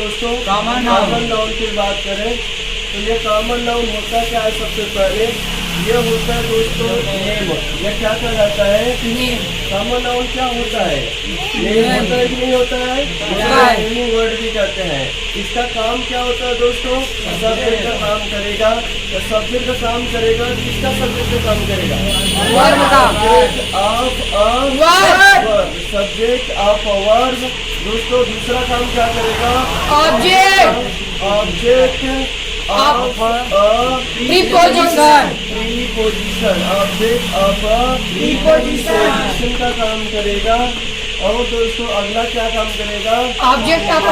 दोस्तों common noun की बात करें तो ये कॉमन नाउन होता क्या है? सबसे पहले ये होता है दोस्तों नेम। ये क्या कहलाता है? नेम। कॉमन नाउन क्या होता है? नेम होता है कि नहीं होता है? नेमिंग वर्ड भी कहते हैं। इसका काम क्या होता है दोस्तों? सब्जेक्ट का काम करेगा। तो सब्जेक्ट का काम करेगा, किसका सब्जेक्ट का काम करेगा? Subject of a verb. दोस्तों दूसरा काम क्या करेगा? Object of preposition. Object of preposition का काम करेगा। और दोस्तों अगला क्या काम करेगा? ऑब्जेक्ट ऑफ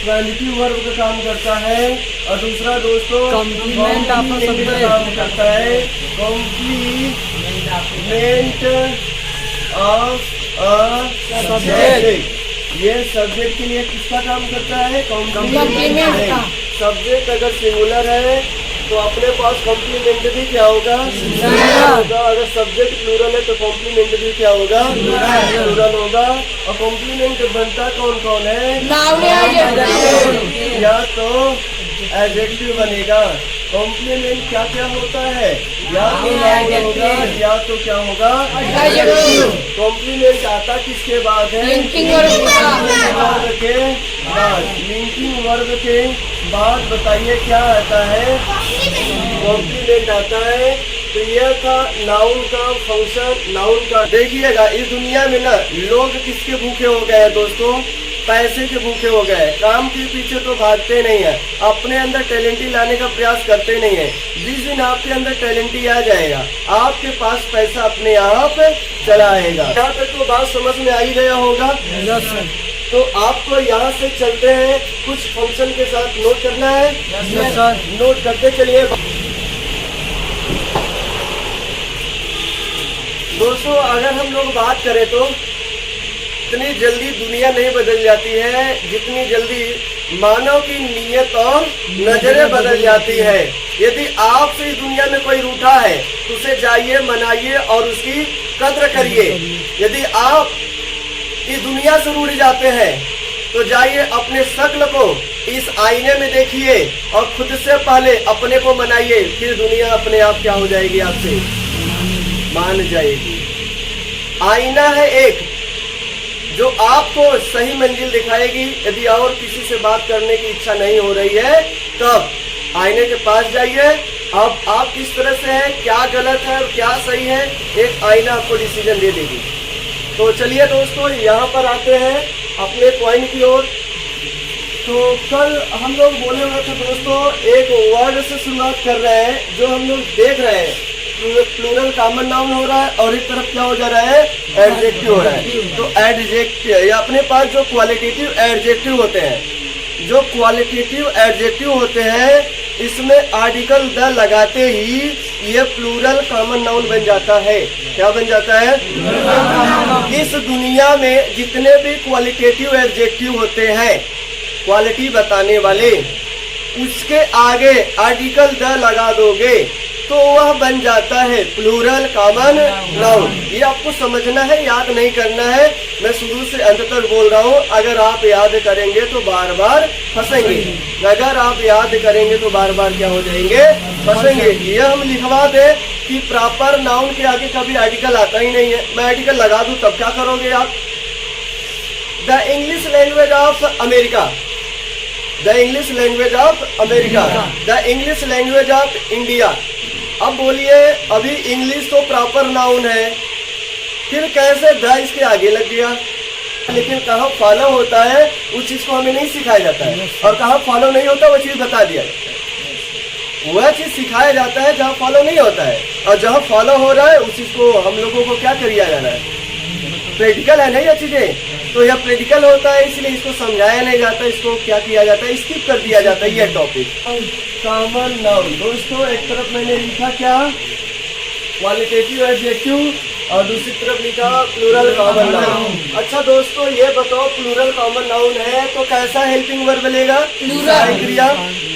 ट्रांजिटिव वर्ब का काम करता है। और दूसरा दोस्तों कॉम्प्लीमेंट ऑफ का काम करता है। Complement of subject. ये सब्जेक्ट के लिए किसका काम करता है? कॉम्प्लीमेंट का। सब्जेक्ट अगर सिंगुलर है तो अपने पास कॉम्प्लीमेंट भी क्या होगा? होगा। अगर सब्जेक्ट प्लूरल है तो कॉम्प्लीमेंट भी क्या होगा? प्लूरल होगा। और कॉम्प्लीमेंट बनता कौन कौन है? या तो एडजेक्टिव बनेगा। कॉम्प्लीमेंट क्या क्या होता है? या तो नाउन होगा या तो क्या होगा? कॉम्प्लीमेंट आता किसके बाद है? लिंकिंग वर्ब के बाद। लिंकिंग वर्ब के बाद बताइए क्या आता है? कॉम्प्लीमेंट आता है। तो यह था नाउन का फंक्शन। नाउन का देखिएगा, इस दुनिया में ना लोग किसके भूखे हो गए हैं दोस्तों? पैसे के भूखे हो गए। काम के पीछे तो भागते नहीं है, अपने अंदर टैलेंटी लाने का प्रयास करते नहीं है। जिस दिन आपके अंदर टैलेंटी आ जाएगा, आपके पास पैसा अपने आप चला आएगा। यहाँ तक तो बात समझ में आ ही गया होगा। तो आपको यहाँ से चलते हैं, कुछ फंक्शन के साथ नोट करना है। नोट करते चलिए दोस्तों। अगर हम लोग बात करें तो इतनी जल्दी दुनिया नहीं बदल जाती है जितनी जल्दी मानव की नीयत और नजरें बदल जाती है। यदि आपसे इस दुनिया में कोई रूठा है तो उसे जाइए, मनाइए और उसकी कद्र करिए। यदि आप इस दुनिया से रूठ जाते हैं तो जाइए, अपने शक्ल को इस आईने में देखिए और खुद से पहले अपने को मनाइए, फिर दुनिया अपने आप क्या हो जाएगी? आपसे मान जाएगी। आईना है एक जो आपको सही मंजिल दिखाएगी। यदि और किसी से बात करने की इच्छा नहीं हो रही है तब आईने के पास जाइए। अब आप किस तरह से हैं, क्या गलत है और क्या सही है, एक आईना आपको डिसीजन दे देगी। तो चलिए दोस्तों यहाँ पर आते हैं अपने पॉइंट की ओर। तो कल हम लोग बोले हुए थे दोस्तों, एक वर्ड से शुरुआत कर रहे हैं जो हम लोग देख रहे हैं। प्लूरल कॉमन नाउन हो रहा है और एक तरफ क्या हो जा रहा है? एडजेक्टिव हो रहा है। तो एडजेक्टिव या अपने पास जो क्वालिटेटिव एडजेक्टिव होते हैं, जो क्वालिटेटिव एडजेक्टिव होते हैं, इसमें आर्टिकल द लगाते ही ये प्लूरल कॉमन नाउन बन जाता है। क्या बन जाता है? इस दुनिया में जितने भी क्वालिटेटिव एडजेक्टिव होते हैं, क्वालिटी बताने वाले, उसके आगे आर्टिकल द लगा दोगे तो वह बन जाता है प्लूरल कॉमन नाउन। ये आपको समझना है, याद नहीं करना है। मैं शुरू से अंत तक बोल रहा हूँ। अगर आप याद करेंगे तो बार बार फंसेंगे, अगर आप याद करेंगे तो बार बार क्या हो जाएंगे? फंसेंगे। ये हम लिखवा दें कि प्रॉपर नाउन के आगे कभी आर्टिकल आता ही नहीं है। मैं आर्टिकल लगा दूं तब क्या करोगे आप? The English language of America, the English language of America, the English language of India. अब बोलिए, अभी इंग्लिश तो प्रॉपर नाउन है, फिर कैसे द इसके आगे लग गया? लेकिन कहाँ फॉलो होता है उस चीज को हमें नहीं सिखाया जाता है, और कहाँ फॉलो नहीं होता वो चीज बता दिया। वह चीज सिखाया जाता है जहाँ फॉलो नहीं होता है, और जहाँ फॉलो हो रहा है उस चीज को हम लोगों को क्या किया जा रहा है? प्रैक्टिकल है नहीं ये चीजें। तो यह प्रैक्टिकल होता है, इसलिए इसको समझाया नहीं जाता, इसको क्या किया जाता है? स्किप कर दिया जाता है ये टॉपिक। कॉमन नाउन दोस्तों, एक तरफ मैंने लिखा क्या? क्वालिटेटिव एडजेक्टिव, और दूसरी तरफ लिखा प्लूरल कॉमन नाउन। अच्छा दोस्तों, ये बताओ प्लूरल कॉमन नाउन है तो कैसा हेल्पिंग वर्ब बनेगा? क्रिया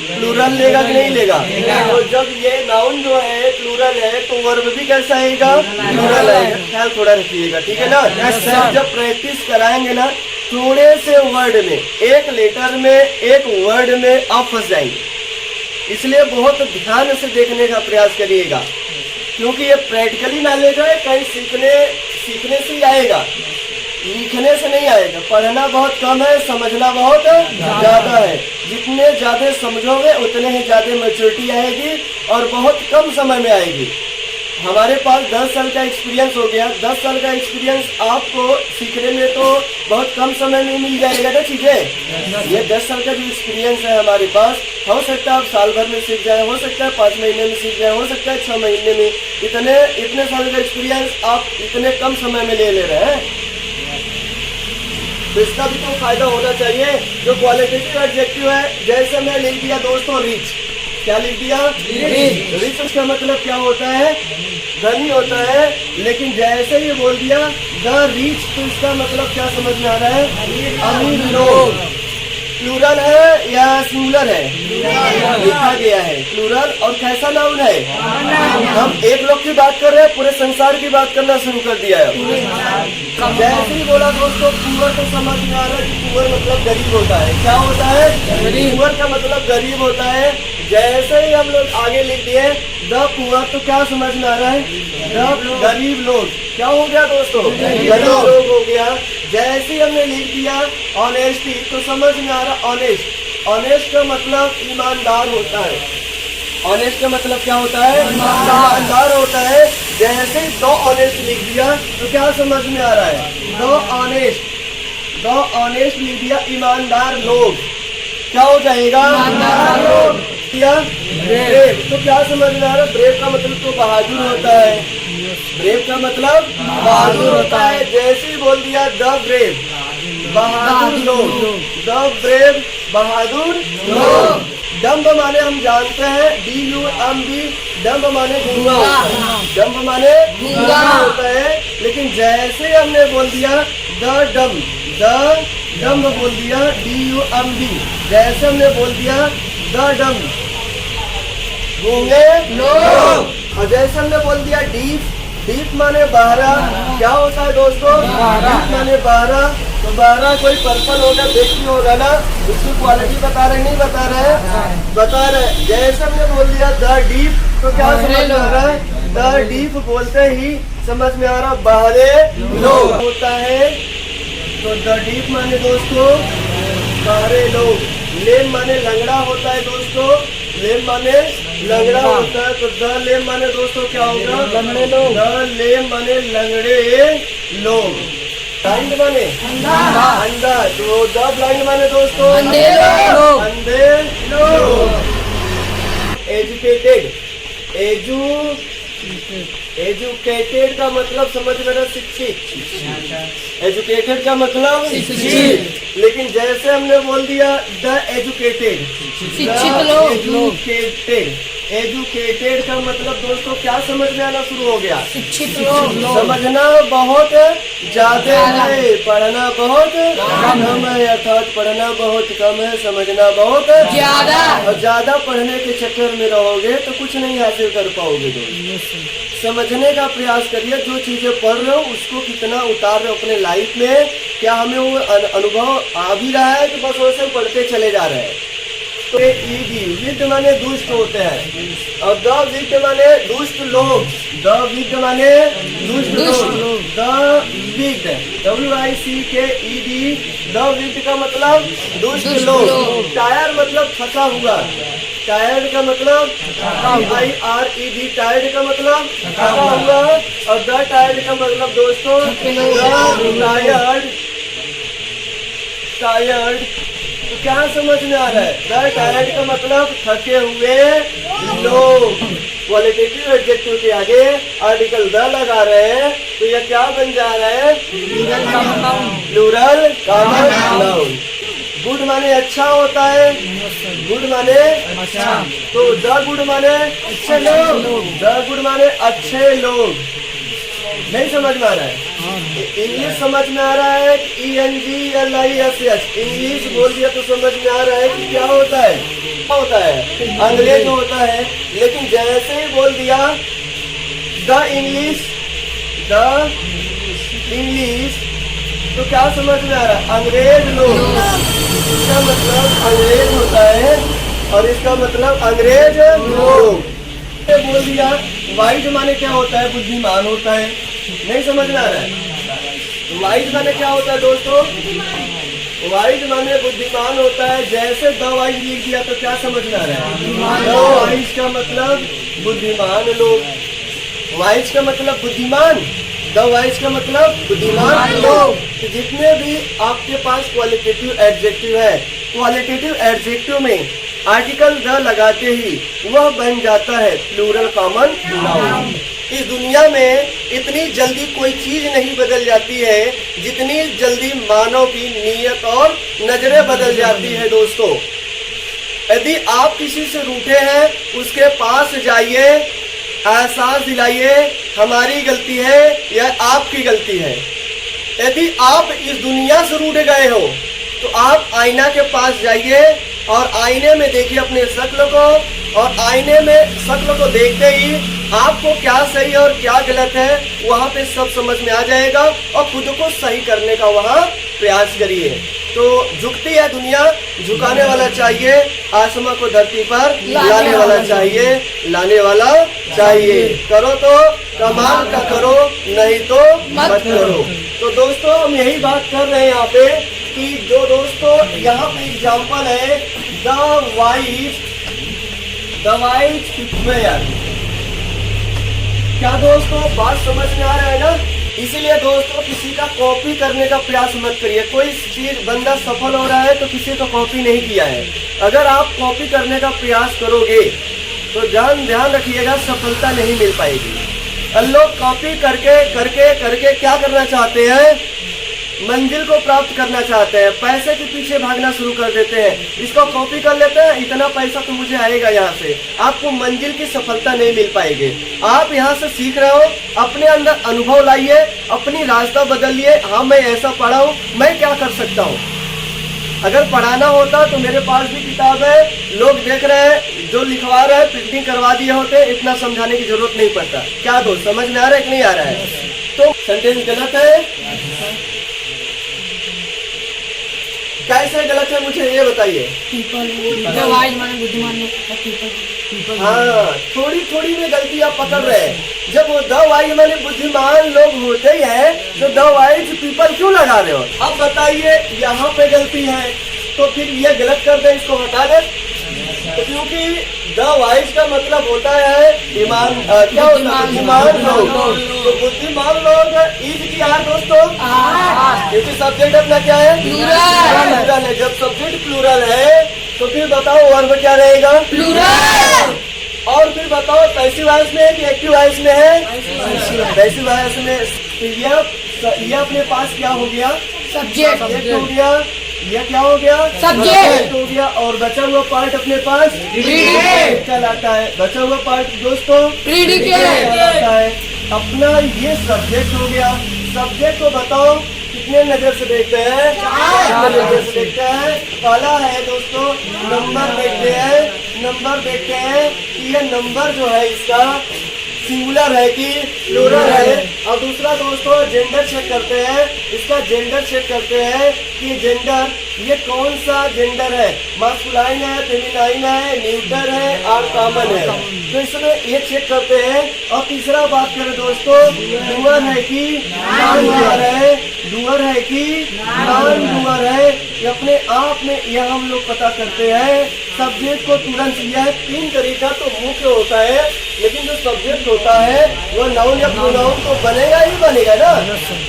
प्लूरल लेगा कि नहीं लेगा? तो जब ये नाउन जो है प्लूरल है तो वर्ब भी कैसा आएगा? प्लूरल आएगा। ख्याल थोड़ा रखिएगा, ठीक है ना? जब प्रैक्टिस कराएंगे ना थोड़े से वर्ड में, एक लेटर में, एक वर्ड में आप फंस जाएंगे, इसलिए बहुत ध्यान से देखने का प्रयास करिएगा, क्योंकि ये प्रैक्टिकली नॉलेज है, कहीं सीखने से ही आएगा, लिखने से नहीं आएगा। पढ़ना बहुत कम है, समझना बहुत ज्यादा है। जितने ज्यादा समझोगे उतने ही ज्यादा मैच्योरिटी आएगी और बहुत कम समय में आएगी। हमारे पास 10 साल का एक्सपीरियंस हो गया। 10 साल का एक्सपीरियंस आपको सीखने में तो बहुत कम समय में मिल जाएगा ना चीजें। ये 10 साल का जो एक्सपीरियंस है हमारे पास, हो सकता है आप साल भर में सीख जाए, हो सकता है 5 महीने में सीख जाए, हो सकता है 6 महीने में। इतने साल का एक्सपीरियंस आप इतने कम समय में ले रहे हैं, तो इसका भी तो फायदा होना चाहिए। जो क्वालिटेटिव एडजेक्टिव है, जैसे मैं लिख दिया दोस्तों रिच, क्या लिख दिया? रिच। उसका मतलब क्या होता है? धनी होता है। लेकिन जैसे ही बोल दिया द रिच, तो इसका मतलब क्या समझ में आ रहा है? अमीर लोग। प्लूरल है या सिंगुलर है? लिखा गया है प्लूरल। और कैसा नाउन है? हम एक लोग की बात कर रहे हैं, पूरे संसार की बात करना शुरू कर दिया है। जैसे ही बोला दोस्तों पुअर, तो समझ में आ रहा है कि पुअर मतलब गरीब होता है। क्या होता है? पुअर का मतलब गरीब होता है। जैसे ही हम लोग आगे लिख दिए द पुअर, तो क्या समझ में आ रहा है? द गरीब लोग। क्या हो गया दोस्तों? गरीब लोग हो गया। जैसे ही हमने लिख दिया ऑनेस्टी, तो समझ में आ रहा ऑनेस्ट। ऑनेस्ट का मतलब ईमानदार होता है। ऑनेस्ट का मतलब क्या होता है? ईमानदार होता है। जैसे ही दो ऑनेस्ट लिख दिया तो क्या समझ में आ रहा है? दो ऑनेस्ट लिख दिया, ईमानदार लोग। क्या हो जाएगा? ईमानदार लोग। ब्रेव, तो क्या समझ में आ रहा है? ब्रेव का मतलब तो बहादुर होता है। ब्रेव का मतलब बहादुर होता है। जैसे ही बोल दिया द ब्रेव, बहादुर लोग। द ब्रेव, बहादुर लोग। डम्ब माने हम जानते हैं, DUMB, डम्ब माने गूंगा होता है। डम्ब माने गूंगा होता है। लेकिन जैसे हमने बोल दिया द डम्ब बोल दिया DUMB, जैसे हमने बोल दिया द डम्ब, गूंगे लोग। और जैसे हमने बोल दिया डीप माने बहरा। क्या होता है दोस्तों? डीप माने बहरा। तो बहरा कोई पर्सन होगा, व्यक्ति होगा ना, उसकी क्वालिटी बता रहे नहीं बता रहे? बता रहे। जैसे हमने बोल दिया द डीप, तो क्या समझ में आ रहा है? द डीप बोलते ही समझ में आ रहा बहरे लोग होता है। तो द डीप माने दोस्तों बहरे लोग। लेम माने लंगड़ा होता है दोस्तों। लेम माने लंगड़ा होता है। तो द लेम माने दोस्तों क्या होगा? लंगड़े लोग। द लेम माने लंगड़े लोग। ब्लाइंड माने अंधा। तो द ब्लाइंड माने दोस्तों अंधे लोग। एजुकेटेड, एजुकेटेड का मतलब समझ में रहा? शिक्षित। एजुकेटेड का मतलब शिक्षित। लेकिन जैसे हमने बोल दिया द एजुकेटेड, शिक्षित लोग। एजुकेटेड का मतलब दोस्तों क्या समझ में आना शुरू हो गया? शिक्षित लोग। समझना बहुत ज्यादा है, पढ़ना बहुत कम है। अर्थात पढ़ना बहुत कम है, समझना बहुत ज्यादा। और ज्यादा पढ़ने के चक्कर में रहोगे तो कुछ नहीं हासिल कर पाओगे दोस्तों। समझने का प्रयास करिए। जो चीजें पढ़ रहे हो उसको कितना उतार रहे हो अपने लाइफ में। क्या हमें वो अनुभव आ भी रहा है कि बस वैसे पढ़ते चले जा रहे हैं? तो ईडी विद माने दुष्ट होते हैं, और द विद माने दुष्ट लोग। द विद माने दुष्ट लोग। The with, WICKED, the with का मतलब दुष्ट लोग। टायर मतलब थका हुआ। टायर्ड का मतलब TIRED, टायर्ड का मतलब थका हुआ। और द टायर्ड का मतलब दोस्तों टायर्ड। तो क्या समझ में आ रहा है? द टायर्ड का मतलब थके हुए लोग। क्वालिटेटिव एडजेक्टिव के आगे आर्टिकल द लगा रहे हैं, तो यह क्या बन जा रहा है? Plural common noun. गुड माने अच्छा होता है। गुड माने अच्छा। तो द गुड माने अच्छे लोग। द गुड माने अच्छे लोग। नहीं समझ में आ रहा है? इंग्लिश समझ में आ रहा है? ENGLISH इंग्लिश बोल दिया तो समझ में आ रहा है कि क्या होता है? क्या होता है? अंग्रेज होता है। लेकिन जैसे ही बोल दिया द इंग्लिश, तो क्या समझ में आ रहा है? अंग्रेज लोग। इसका मतलब अंग्रेज होता है और इसका मतलब अंग्रेज लोग। बोल दिया वाइज माने क्या होता है? बुद्धिमान होता है। नहीं समझ में आ रहा है? वाइज माने क्या होता है दोस्तों? वाइज माने बुद्धिमान होता है। जैसे द वाइज लिख दिया तो क्या समझ में आ रहा है? द वाइज का मतलब बुद्धिमान लोग। वाइज का मतलब बुद्धिमान, द वाइज का मतलब बुद्धिमान लोग। तो जितने भी आपके पास क्वालिटेटिव एडजेक्टिव है, क्वालिटेटिव एडजेक्टिव में आर्टिकल द लगाते ही वह बन जाता है प्लूरल कॉमन नाउन। इस दुनिया में इतनी जल्दी कोई चीज नहीं बदल जाती है जितनी जल्दी मानव की नीयत और नजरें बदल जाती है दोस्तों। यदि आप किसी से रूठे हैं, उसके पास जाइए, एहसास दिलाइए हमारी गलती है या आपकी गलती है। यदि आप इस दुनिया से रूठ गए हो तो आप आईना के पास जाइए और आईने में देखिए अपने शक्ल को, और आईने में शक्ल को देखते ही आपको क्या सही और क्या गलत है वहाँ पे सब समझ में आ जाएगा और खुद को सही करने का वहाँ प्रयास करिए। तो झुकती है दुनिया, झुकाने वाला चाहिए। आसमां को धरती पर लाने वाला चाहिए, लाने वाला चाहिए। करो तो कमाल का करो, नहीं तो मत करो। तो दोस्तों हम यही बात कर रहे हैं यहाँ पे कि जो दोस्तों यहाँ पे एग्जाम्पल है द वाइज प्रिपेयर। क्या दोस्तों बात समझ में आ रहा है ना? इसीलिए दोस्तों किसी का कॉपी करने का प्रयास मत करिए। कोई चीज बंदा सफल हो रहा है तो किसी का कॉपी नहीं किया है। अगर आप कॉपी करने का प्रयास करोगे तो ध्यान रखिएगा सफलता नहीं मिल पाएगी। लोग कॉपी करके करके करके क्या करना चाहते हैं? मंजिल को प्राप्त करना चाहते हैं, पैसे के पीछे भागना शुरू कर देते हैं। इसको कॉपी कर लेते हैं, इतना पैसा तो मुझे आएगा यहाँ से। आपको मंजिल की सफलता नहीं मिल पाएगी। आप यहाँ से सीख रहे हो, अपने अंदर अनुभव लाइए, अपनी रास्ता बदलिए। हाँ मैं ऐसा पढ़ा हूँ, मैं क्या कर सकता हूँ। अगर पढ़ाना होता तो मेरे पास भी किताब है, लोग देख रहे हैं, जो लिखवा रहे हैं प्रिंटिंग करवा दिए होते, इतना समझाने की जरूरत नहीं पड़ता। क्या दोस्त समझ में आ रहा है कि नहीं आ रहा है? तो सेंटेंस गलत है। कैसे गलत है मुझे ये बताइए। हाँ थोड़ी थोड़ी में गलती आप पकड़ रहे हैं। जब वो द वाइज माने बुद्धिमान लोग होते ही है तो द वाइज पीपल क्यों लगा रहे हो? अब बताइए यहाँ पे गलती है तो फिर ये गलत कर दे, इसको हटा दे। तो क्योंकि द वाइज का मतलब होता है ईमान, क्या होता है? बुद्धिमान लोग। तो बुद्धिमान लोग ईद की है दोस्तों, क्योंकि सब्जेक्ट अपना क्या है? प्लूरल है। जब सब्जेक्ट प्लूरल है तो फिर बताओ वर्ब क्या रहेगा? प्लूरल। और फिर बताओ पैसिव वॉइस में है कि एक्टिव वॉइस में है? पैसिव वॉइस में। ये अपने पास क्या हो गया? सब्जेक्ट हो गया। ये क्या हो गया? सब्जेक्ट हो गया। और बचा हुआ पार्ट अपने पास प्रीडिकेट कहलाता है। बचा हुआ पार्ट दोस्तों प्रीडिकेट कहलाता है। अपना ये सब्जेक्ट हो गया। सब्जेक्ट को बताओ कितने नजर से देखते हैं? नजर से देखते हैं। पहला है दोस्तों नंबर देखते हैं। नंबर देखते हैं कि ये नंबर जो है इसका सिंगुलर है कि प्लूरल है। और दूसरा दोस्तों जेंडर चेक करते हैं। इसका जेंडर चेक करते हैं कि जेंडर ये कौन सा जेंडर है, मास्कुलाइन है, फेमिनाइन है, न्यूटर है और कॉमन है। तो इसमें ये चेक करते हैं। और तीसरा बात करें दोस्तों डूअर है कि नॉन डूअर है, डूअर है कि नॉन डूअर है। ये अपने आप में यह हम लोग पता करते हैं। सब्जेक्ट को तुरंत यह 3 तरीका तो मुख्य होता है, लेकिन जो सब्जेक्ट होता है वो नाउन या प्रोनाउन तो बनेगा ही बनेगा ना।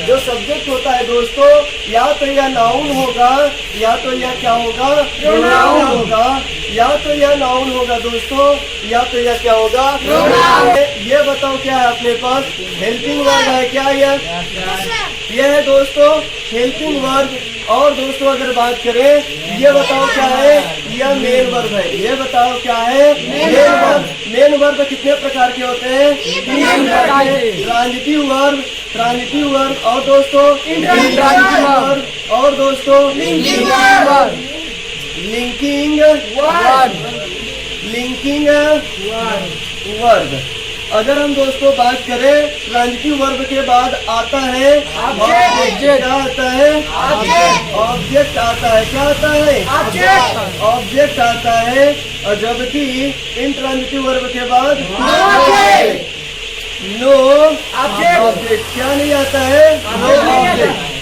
जो सब्जेक्ट होता है दोस्तों या तो यह नाउन होगा या तो यह क्या होगा? प्रोनाउन होगा। या तो यह नाउन होगा दोस्तों या तो यह क्या होगा? प्रोनाउन। ये बताओ क्या है अपने पास? हेल्पिंग वर्ब है। क्या यह है दोस्तों हेल्पिंग वर्ब। और दोस्तों अगर बात करें ये बताओ क्या है? यह मेन वर्ब है। ये बताओ क्या है? Main verb. मेन वर्ब कितने प्रकार के होते हैं? 3 प्रकार के। ट्रांजिटिव वर्ब, ट्रांजिटिव वर्ब और दोस्तों इंट्रांजिटिव वर्ब और दोस्तों linking verb. Linking verb linking verb. अगर हम दोस्तों बात करें ट्रांजिटिव वर्ब के बाद आता है ऑब्जेक्ट। क्या आता है? ऑब्जेक्ट आता है। क्या आता है? ऑब्जेक्ट आता है। और जबकि इंट्रांजिटिव वर्ब के बाद नो ऑब्जेक्ट। क्या नहीं आता है? No object.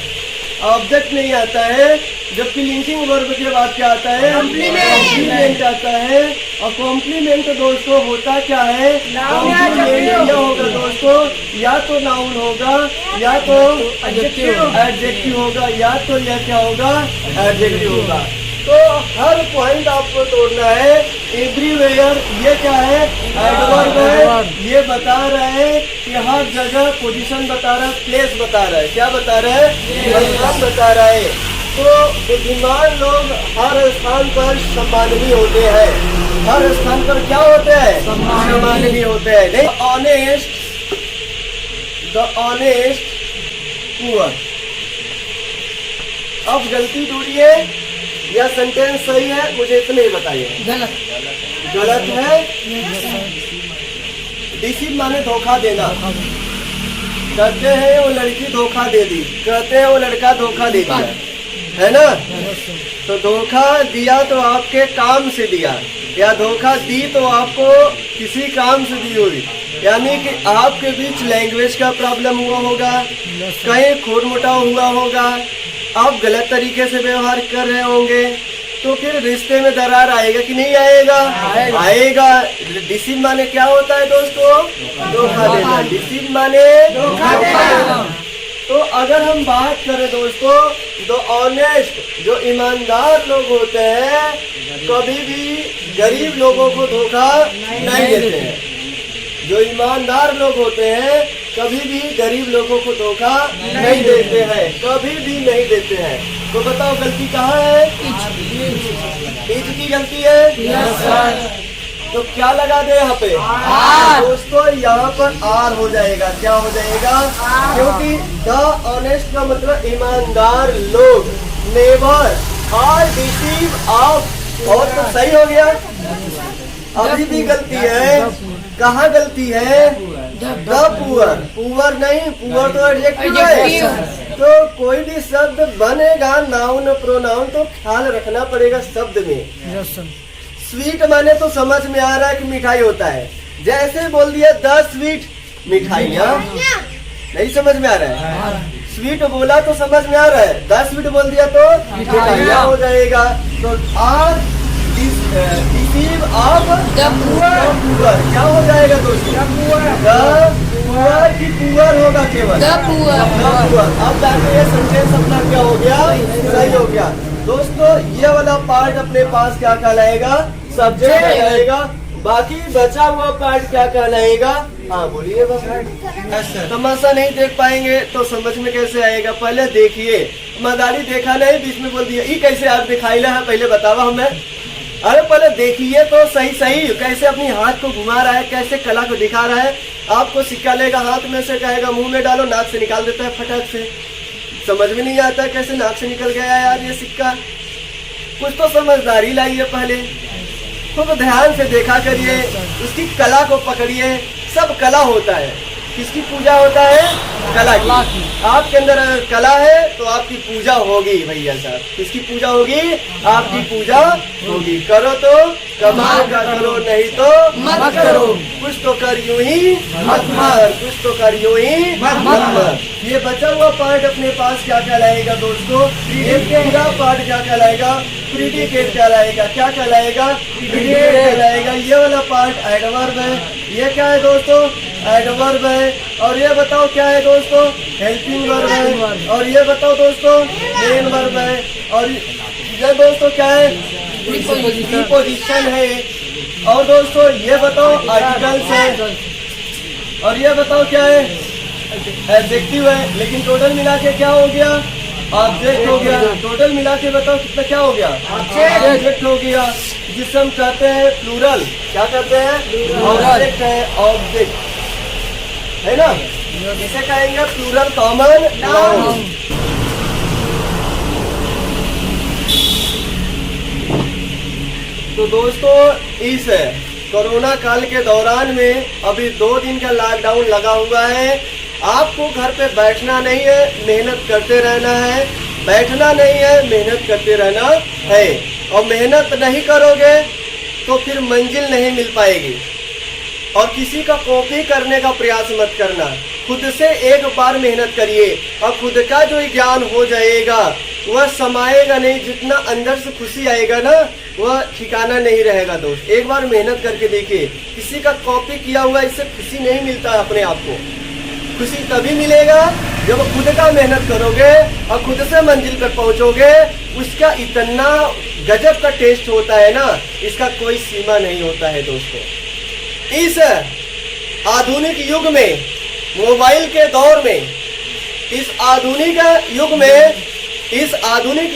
ऑब्जेक्ट नहीं आता है। जबकि लिंकिंग वर्ब के बाद क्या आता है? कॉम्प्लीमेंट आता है। और कॉम्प्लीमेंट दोस्तों होता क्या है? कॉम्प्लीमेंट यह होगा दोस्तों, या तो नाउन होगा या तो एडजेक्टिव होगा, या तो यह क्या होगा? एडजेक्टिव होगा। तो हर पॉइंट आपको तोड़ना है। एवरीवेयर ये क्या है? एडवर्ब है। ये बता रहा है कि हर जगह पोजीशन बता रहा है, प्लेस बता रहा है। क्या बता रहा है? स्थान बता रहा है। तो बुद्धिमान लोग हर स्थान पर सम्माननीय होते हैं। हर स्थान पर क्या होते हैं? सम्माननीय होते हैं। The honest poor. अब गलती ढूंढिए या सेंटेंस सही है, मुझे इतना ही बताइए। गलत है। डिसीव माने धोखा देना। कहते हैं वो लड़की धोखा दे दी, कहते हैं वो लड़का धोखा दे दिया, है ना? तो धोखा दिया तो आपके काम से दिया, या धोखा दी तो आपको किसी काम से दी हुई। यानी कि आपके बीच लैंग्वेज का प्रॉब्लम हुआ होगा, कहीं खोट मोटाव हुआ होगा, आप गलत तरीके से व्यवहार कर रहे होंगे, तो फिर रिश्ते में दरार आएगा कि नहीं आएगा? आएगा। डिसीव माने क्या होता है दोस्तों? धोखा देना। डिसीव माने धोखा देना। तो अगर हम बात करें दोस्तों, जो ऑनेस्ट, जो ईमानदार लोग होते हैं, कभी भी गरीब लोगों को धोखा नहीं देते हैं। जो ईमानदार लोग होते हैं कभी भी गरीब लोगों को धोखा नहीं देते हैं, कभी भी नहीं देते हैं। तो बताओ गलती कहाँ है? ईच की गलती है। Yes sir. तो क्या लगा दे यहाँ पे? दोस्तों यहाँ पर आर हो जाएगा। क्या हो जाएगा? क्योंकि द ऑनेस्ट का मतलब ईमानदार लोग, नेवर आर डिसीव ऑफ। और तो सही हो गया। अभी भी गलती है। कहाँ गलती है? The poor. पुअर नहीं, पुअर तो एडजेक्टिव है। तो कोई भी शब्द बनेगा नाउन प्रोनाउन, तो ख्याल रखना पड़ेगा शब्द में। स्वीट माने तो समझ में आ रहा है कि मिठाई होता है। जैसे बोल दिया 10 स्वीट मिठाइयाँ, नहीं समझ में आ रहा है। स्वीट बोला तो समझ में आ रहा है, 10 स्वीट बोल दिया तो मिठाइयाँ हो जाएगा। तो are deceive of the poor क्या हो जाएगा दोस्तों? द पुअर की पुअर होगा केवल द पुअर। अब जाके ये सेंटेंस अपना क्या हो गया? सही हो गया। दोस्तों ये वाला पार्ट अपने पास क्या कहलाएगा? सब्जेक्ट कहलाएगा। बाकी बचा हुआ पार्ट क्या कहलाएगा? हाँ बोलिए। तमाशा नहीं देख पाएंगे तो समझ में कैसे आएगा? पहले देखिए। मदारी देखा नहीं, बीच में बोल दिया ये कैसे आप दिखाई है, पहले बतावा हमें। अरे पहले देखिए तो सही सही, कैसे अपनी हाथ को घुमा रहा है, कैसे कला को दिखा रहा है। आपको सिक्का लेगा हाथ में से, कहेगा मुंह में डालो, नाक से निकाल देता है फटाक से। समझ में नहीं आता कैसे नाक से निकल गया यार ये सिक्का। कुछ तो समझदारी लाइए पहले। तो ध्यान से देखा करिए, उसकी कला को पकड़िए। सब कला होता है। किसकी पूजा होता है? कला की। आपके अंदर अगर कला है तो आपकी पूजा होगी भैया साहब। किसकी पूजा होगी? आपकी पूजा होगी। करो तो कमाल का करो, नहीं तो मत करो। कुछ तो कर यूं ही मत मर, कुछ तो कर यूं ही मत मर। ये बचा हुआ पार्ट अपने पास क्या कहलाएगा दोस्तों? ये पूरा पार्ट क्या कहलाएगा? प्रीडिकेट कहलाएगा। क्या कहलाएगा? प्रीडिकेट कहलाएगा। ये वाला पार्ट एडवर्ब है। ये क्या है दोस्तों? एडवर्ब है। और ये बताओ क्या है दोस्तों? हेल्पिंग वर्ब है। और ये बताओ दोस्तों मेन वर्ब है। और ये दोस्तों क्या है? प्रीपोजिशन है। और दोस्तों ये बताओ आर्टिकल्स है। और ये बताओ क्या है? एडजेक्टिव है। लेकिन टोटल मिला के क्या हो गया? ऑब्जेक्ट हो गया। टोटल मिला के बताओ कितना क्या हो गया? ऑब्जेक्ट हो गया। जिसे हम कहते हैं प्लूरल, क्या कहते हैं? ऑब्जेक्ट है। ऑब्जेक्ट है ना, इसे कहेंगे प्लूरल कॉमन नाउन। तो दोस्तों इस कोरोना काल के दौरान में अभी 2 दिन का लॉकडाउन लगा हुआ है। आपको घर पे बैठना नहीं है, मेहनत करते रहना है। बैठना नहीं है, मेहनत करते रहना है। और मेहनत नहीं करोगे तो फिर मंजिल नहीं मिल पाएगी। और किसी का कॉपी करने का प्रयास मत करना, खुद से एक बार मेहनत करिए और खुद का जो ज्ञान हो जाएगा वह समाएगा नहीं। जितना अंदर से खुशी आएगा ना वह ठिकाना नहीं रहेगा। दोस्त एक बार मेहनत करके देखिए, किसी का कॉपी किया हुआ इससे खुशी नहीं मिलता। अपने आप को खुशी तभी मिलेगा जब खुद का मेहनत करोगे और खुद से मंजिल पर पहुंचोगे। उसका इतना गजब का टेस्ट होता है ना, इसका कोई सीमा नहीं होता है। दोस्तों इस आधुनिक युग में, मोबाइल के दौर में, इस आधुनिक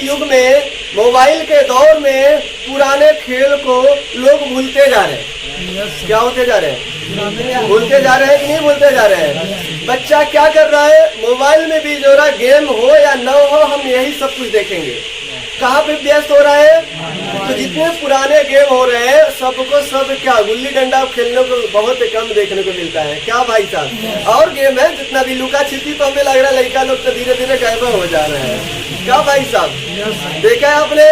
युग में मोबाइल के दौर में पुराने खेल को लोग भूलते जा रहे हैं। क्या होते जा रहे हैं? भूलते जा रहे हैं कि नहीं भूलते जा रहे हैं? बच्चा क्या कर रहा है? मोबाइल में भी जो रहा, गेम हो या न हो, हम यही सब कुछ देखेंगे। कहाँ पे व्यस्त हो रहा है? तो जितने पुराने गेम हो रहे हैं सबको सब क्या गुल्ली डंडा खेलने को बहुत कम देखने को मिलता है। क्या भाई साहब? और गेम है जितना भी लुका छिपी, तो हमें लग रहा है लड़का लोग तो धीरे धीरे गायब हो जा रहे हैं। क्या भाई साहब देखा है आपने?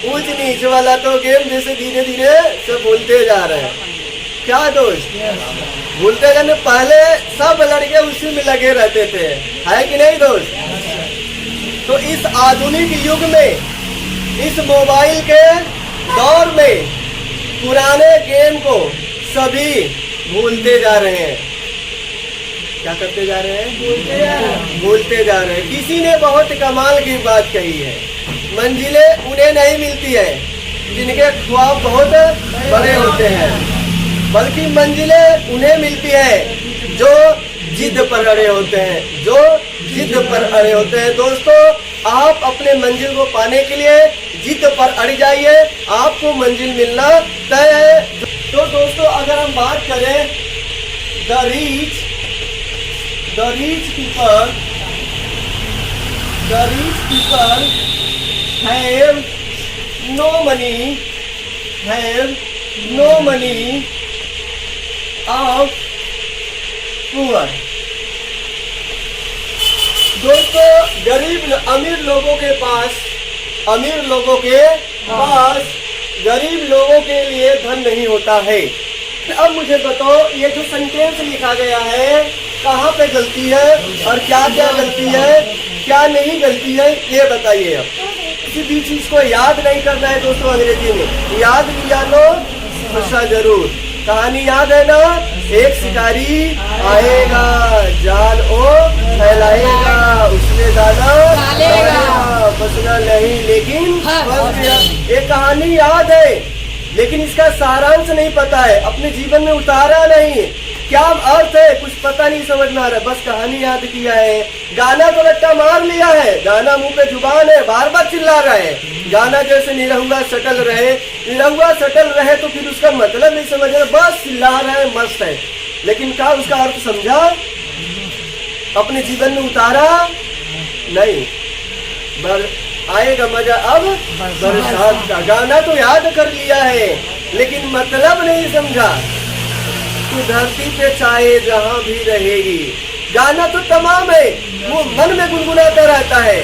ऊंच नीच वाला तो गेम जैसे धीरे धीरे सब भूलते जा रहे हैं। क्या दोस्त? भूलते जाने, पहले सब लड़के उसी में लगे रहते थे, है कि नहीं दोस्त? तो इस आधुनिक युग में, इस मोबाइल के दौर में पुराने गेम को सभी भूलते जा रहे हैं। क्या करते जा रहे हैं? भूलते जा रहे हैं। किसी ने बहुत कमाल की बात कही है, मंजिलें उन्हें नहीं मिलती है जिनके ख्वाब बहुत बड़े होते हैं, बल्कि मंजिलें उन्हें मिलती है जो जिद पर अड़े होते हैं, जो जिद पर अड़े होते हैं। दोस्तों आप अपने मंजिल को पाने के लिए जिद पर अड़ जाइए, आपको मंजिल मिलना तय है। तो दोस्तों अगर हम बात करें the reach people have no money of poor। दोस्तों गरीब अमीर लोगों के पास गरीब लोगों के लिए धन नहीं होता है। अब मुझे बताओ ये जो सेंटेंस लिखा गया है कहाँ पे गलती है और क्या क्या गलती है, क्या नहीं गलती है, ये बताइए। अब किसी भी चीज को याद नहीं करना है दोस्तों, अंग्रेजी में याद लिया लो हमेशा जरूर। कहानी याद है ना? एक शिकारी आएगा, जाल ओ फैलाएगा, उसमें दाना फंसना नहीं लेकिन फंस गया। एक कहानी याद है लेकिन इसका सारांश नहीं पता है, अपने जीवन में उतारा नहीं। क्या अर्थ है कुछ पता नहीं, समझ में आ रहा है, बस कहानी याद किया है। गाना तो रट्टा मार लिया है, गाना मुंह पे जुबान है, बार बार चिल्ला रहा है। गाना जैसे निरहुआ सटल रहे तो फिर उसका मतलब नहीं समझ रहा, बस चिल्ला रहा है, मस्त है, लेकिन क्या उसका अर्थ समझा? अपने जीवन में उतारा नहीं। आएगा मजा अब बरसात का। गाना तो याद कर लिया है लेकिन मतलब नहीं समझा। तू धरती पे चाहे जहां भी रहेगी, गाना तो तमाम है, वो मन में गुनगुनाता रहता है।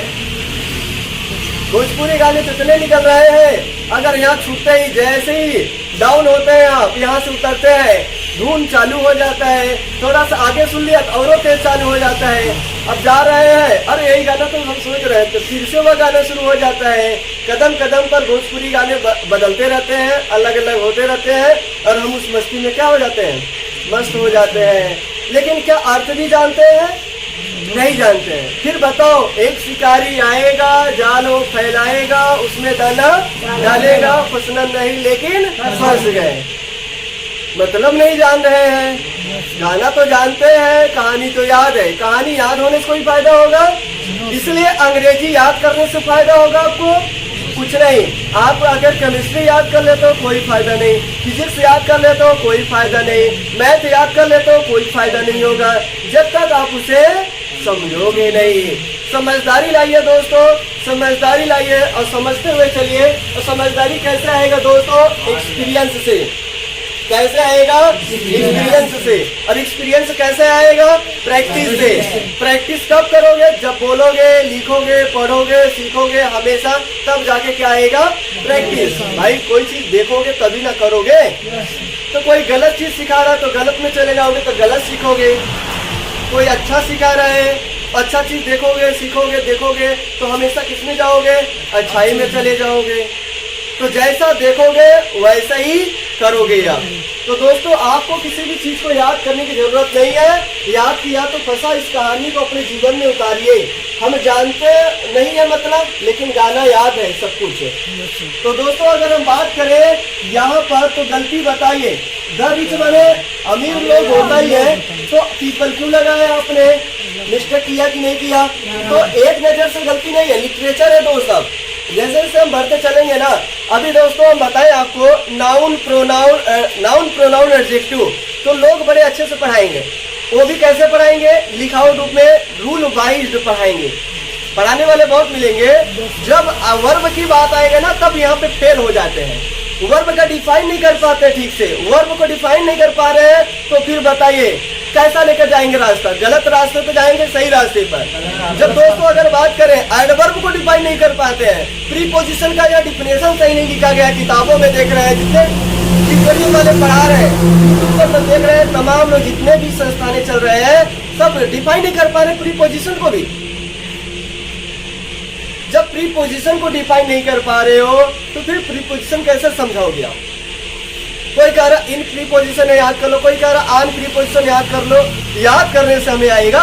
भोजपुरी गाने कितने निकल रहे हैं, अगर यहाँ छूटते ही जैसे ही डाउन होते हैं आप यहाँ से उतरते हैं, धुन चालू हो जाता है, थोड़ा सा आगे सुन लिया तो और तेज चालू हो जाता है। अब जा रहे हैं, अरे यही गाना तो हम सोच रहे थे, फिर से वह गाना शुरू हो जाता है। कदम कदम पर भोजपुरी गाने बदलते रहते हैं, अलग अलग होते रहते हैं और हम उस मस्ती में क्या हो जाते हैं? मस्त हो जाते हैं। लेकिन क्या अर्थ भी जानते हैं? नहीं जानते हैं। फिर बताओ, एक शिकारी आएगा, जाल फैलाएगा, उसमें दाना डालेगा, फंसना नहीं लेकिन फंस गए। मतलब नहीं जान रहे हैं। गाना तो जानते हैं, कहानी तो याद है। कहानी याद होने से कोई फायदा होगा? इसलिए अंग्रेजी याद करने से फायदा होगा आपको? कुछ नहीं। आप अगर केमिस्ट्री याद कर लेते हो कोई फायदा नहीं, फिजिक्स याद कर लेते हो कोई फायदा नहीं, मैथ याद कर लेते हो कोई फायदा नहीं होगा जब तक आप उसे समझोगे नहीं। समझदारी लाइए दोस्तों, समझदारी लाइए और समझते हुए चलिए। और समझदारी कैसे आएगा दोस्तों? एक्सपीरियंस से। कैसे आएगा? एक्सपीरियंस से। और एक्सपीरियंस कैसे आएगा? प्रैक्टिस से। प्रैक्टिस कब करोगे? जब बोलोगे, लिखोगे, पढ़ोगे, सीखोगे हमेशा, तब जाके क्या आएगा? प्रैक्टिस। भाई कोई चीज देखोगे तभी ना करोगे। तो कोई गलत चीज सिखा रहा है तो गलत में चले जाओगे तो गलत सीखोगे। कोई अच्छा सिखा रहा है, अच्छा चीज देखोगे, सीखोगे, देखोगे तो हमेशा किसमें जाओगे? अच्छाई में चले जाओगे। तो जैसा देखोगे वैसा ही करोगे आप। तो दोस्तों आपको किसी भी चीज को याद करने की जरूरत नहीं है। याद किया तो फंसा, इस कहानी को अपने जीवन में उतारिए। हम जानते नहीं है मतलब, लेकिन गाना याद है सब कुछ। तो दोस्तों अगर हम बात करें यहाँ पर तो गलती बताइए। द रिच बने अमीर लोग होता ही है, तो पीपल क्यों लगाया आपने? मिस्टेक किया कि नहीं किया? तो एक नजर से गलती नहीं है, लिटरेचर है दोस्त। अब जैसे जैसे हम बढ़ते चलेंगे ना, अभी दोस्तों हम बताएं आपको नाउन प्रोनाउन एडजेक्टिव, तो लोग बड़े अच्छे से पढ़ाएंगे। वो भी कैसे पढ़ाएंगे? लिखावट रूप में, रूल वाइज पढ़ाएंगे। पढ़ाने वाले बहुत मिलेंगे। जब वर्ब की बात आएगा ना, तब यहाँ पे फेल हो जाते हैं। वर्ब का डिफाइन नहीं कर पाते ठीक से। वर्ब को डिफाइन नहीं कर पा रहे हैं तो फिर बताइए कैसा लेकर जाएंगे रास्ता? गलत रास्ते पे जाएंगे, सही रास्ते पर? जब दोस्तों अगर बात करें एडवर्ब को डिफाइन नहीं कर पाते हैं, प्रीपोजिशन का या डिफिनेशन सही नहीं लिखा गया, किताबों में देख रहे हैं, जितने डिक्शनरी वाले पढ़ा रहे हैं, यूट्यूब पर देख रहे हैं, तमाम लोग जितने भी संस्थानें चल रहे हैं सब डिफाइन नहीं कर पा रहे प्रीपोजिशन को भी। जब प्रीपोजिशन को डिफाइन नहीं कर पा रहे हो तो फिर प्रीपोजिशन कैसे समझाओगे आप? कोई कह रहा इन प्रीपोजिशन याद कर लो, कोई कह रहा आन प्रीपोजिशन याद कर लो। याद करने से हमें आएगा?